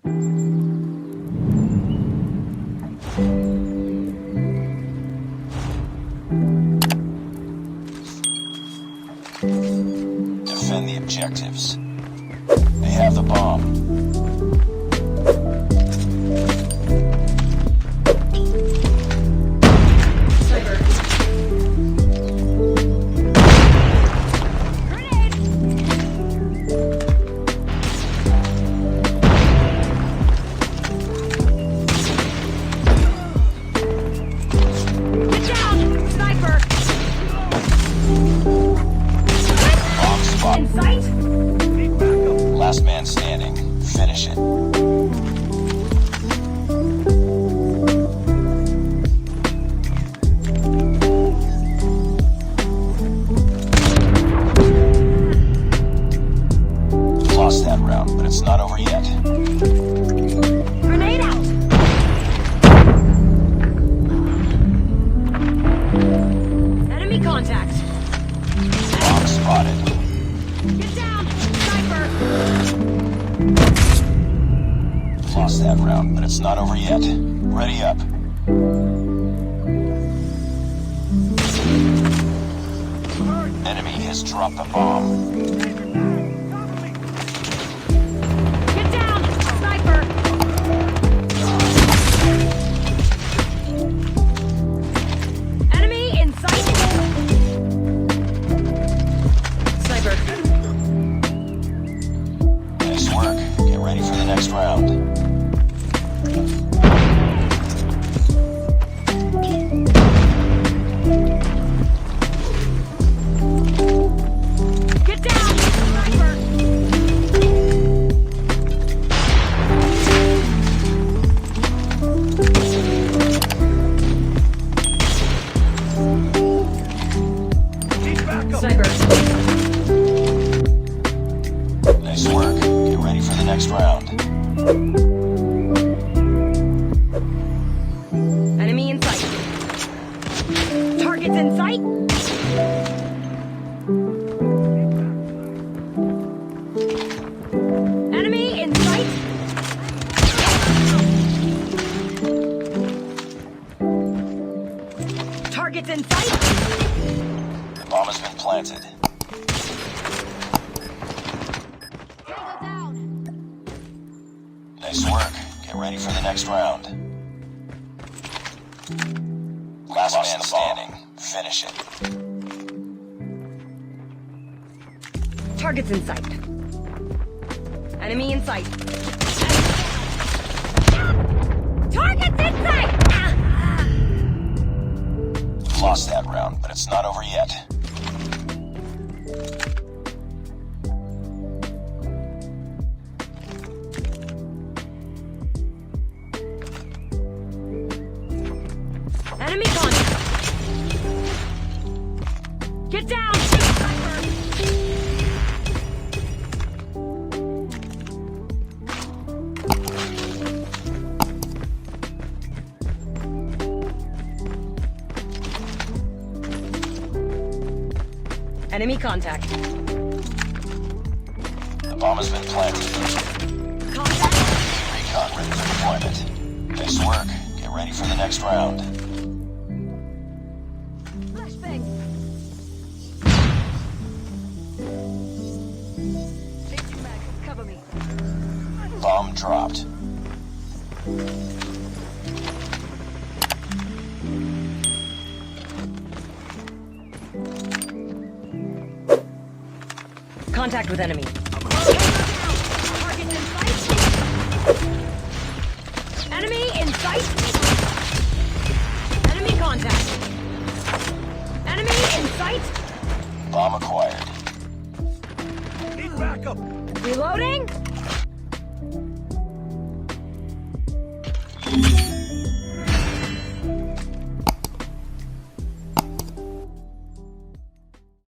Defend the objectives. They have the bomb. Last man standing. Finish it. Lost that round, but it's not over yet. Grenade out! Enemy contact. Bomb spotted. Get down! Sniper! Lost that round, but it's not over yet. Ready up. Enemy has dropped the bomb. Get down! Sniper! Enemy in sight! Sniper. Nice work. Get ready for the next round. Get down! Sniper! Sniper. Nice work. Get ready for the next round. Enemy in sight. Targets in sight. Enemy in sight. Targets in sight. Bomb has been planted. Tango down. Nice work. Get ready for the next round. Last man standing. Finish it. Targets in sight. Enemy in sight. Targets in sight! Lost that round, but it's not over yet. Enemy contact. Get down! Enemy contact. The bomb has been planted. Contact. Recon ready for deployment. Nice work. Get ready for the next round. Flashbang. Changing mag. Cover me. Bomb dropped. Contact with enemy. Target in sight. Enemy in sight. Enemy contact. Enemy in sight. Bomb acquired. Need backup. Reloading.